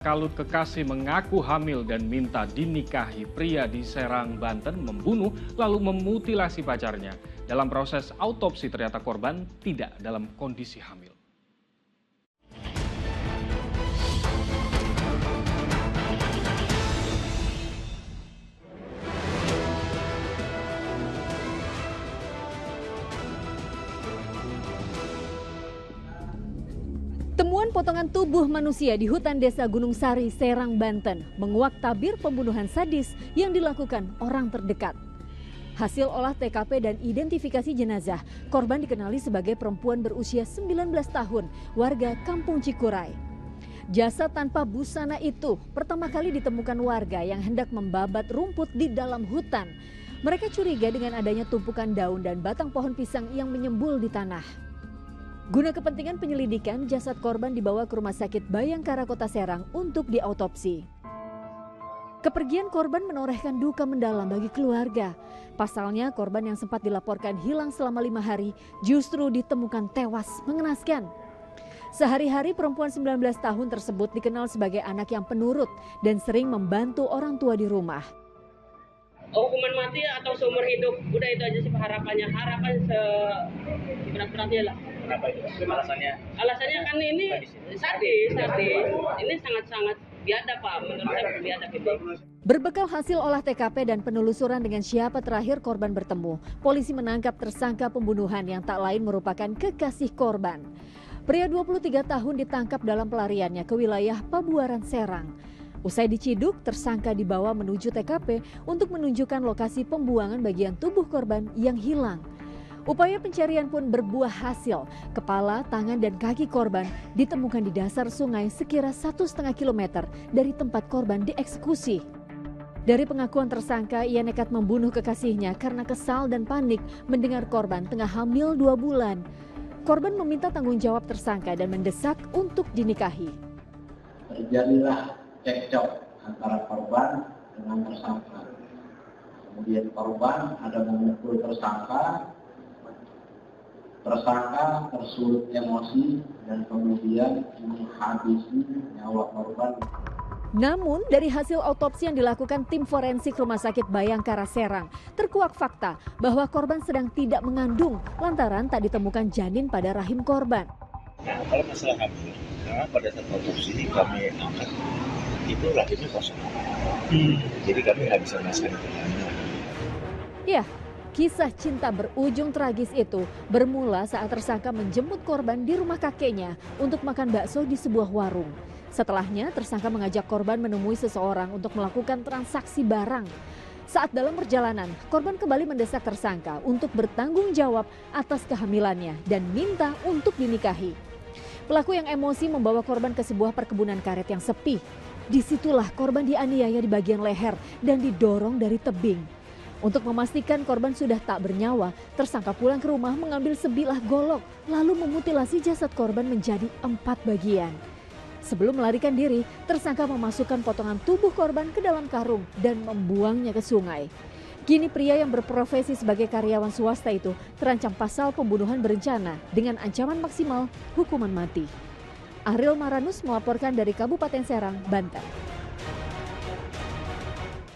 Kalut kekasih mengaku hamil dan minta dinikahi. Pria di Serang, Banten membunuh lalu memutilasi pacarnya. Dalam proses autopsi ternyata korban tidak dalam kondisi hamil. Temuan potongan tubuh manusia di hutan desa Gunung Sari, Serang, Banten menguak tabir pembunuhan sadis yang dilakukan orang terdekat. Hasil olah TKP dan identifikasi jenazah, korban dikenali sebagai perempuan berusia 19 tahun, warga Kampung Cikuray. Jasad tanpa busana itu pertama kali ditemukan warga yang hendak membabat rumput di dalam hutan. Mereka curiga dengan adanya tumpukan daun dan batang pohon pisang yang menyembul di tanah. Guna kepentingan penyelidikan, jasad korban dibawa ke Rumah Sakit Bayangkara Kota Serang untuk diautopsi. Kepergian korban menorehkan duka mendalam bagi keluarga. Pasalnya, korban yang sempat dilaporkan hilang selama 5 hari justru ditemukan tewas, mengenaskan. Sehari-hari perempuan 19 tahun tersebut dikenal sebagai anak yang penurut dan sering membantu orang tua di rumah. Hukuman mati atau seumur hidup, udah itu aja sih harapannya. Harapan seberat-beratnya lah. Kenapa itu? Alasannya? Alasannya kan ini sadis. Ini sangat-sangat biadab, Pak. Menurut saya biadab itu. Berbekal hasil olah TKP dan penelusuran dengan siapa terakhir korban bertemu, polisi menangkap tersangka pembunuhan yang tak lain merupakan kekasih korban. Pria 23 tahun ditangkap dalam pelariannya ke wilayah Pabuaran, Serang. Usai diciduk, tersangka dibawa menuju TKP untuk menunjukkan lokasi pembuangan bagian tubuh korban yang hilang. Upaya pencarian pun berbuah hasil. Kepala, tangan, dan kaki korban ditemukan di dasar sungai sekira 1,5 kilometer dari tempat korban dieksekusi. Dari pengakuan tersangka, ia nekat membunuh kekasihnya karena kesal dan panik mendengar korban tengah hamil 2 bulan. Korban meminta tanggung jawab tersangka dan mendesak untuk dinikahi. Terjadilah cekcok antara korban dengan tersangka. Kemudian korban ada memukul tersangka tersulut emosi dan kemudian menghabisi nyawa korban. Namun dari hasil autopsi yang dilakukan tim forensik Rumah Sakit Bayangkara Serang, terkuak fakta bahwa korban sedang tidak mengandung lantaran tak ditemukan janin pada rahim korban. Nah, kalau masalah hamil, karena pada saat autopsi kami angkat itu rahimnya kosong. Jadi kami nggak bisa merasakan itu. Ya, kisah cinta berujung tragis itu bermula saat tersangka menjemput korban di rumah kakeknya untuk makan bakso di sebuah warung. Setelahnya, tersangka mengajak korban menemui seseorang untuk melakukan transaksi barang. Saat dalam perjalanan, korban kembali mendesak tersangka untuk bertanggung jawab atas kehamilannya dan minta untuk dinikahi. Pelaku yang emosi membawa korban ke sebuah perkebunan karet yang sepi. Disitulah korban dianiaya di bagian leher dan didorong dari tebing. Untuk memastikan korban sudah tak bernyawa, tersangka pulang ke rumah mengambil sebilah golok lalu memutilasi jasad korban menjadi 4 bagian. Sebelum melarikan diri, tersangka memasukkan potongan tubuh korban ke dalam karung dan membuangnya ke sungai. Kini pria yang berprofesi sebagai karyawan swasta itu terancam pasal pembunuhan berencana dengan ancaman maksimal hukuman mati. Ariel Maranus melaporkan dari Kabupaten Serang, Banten.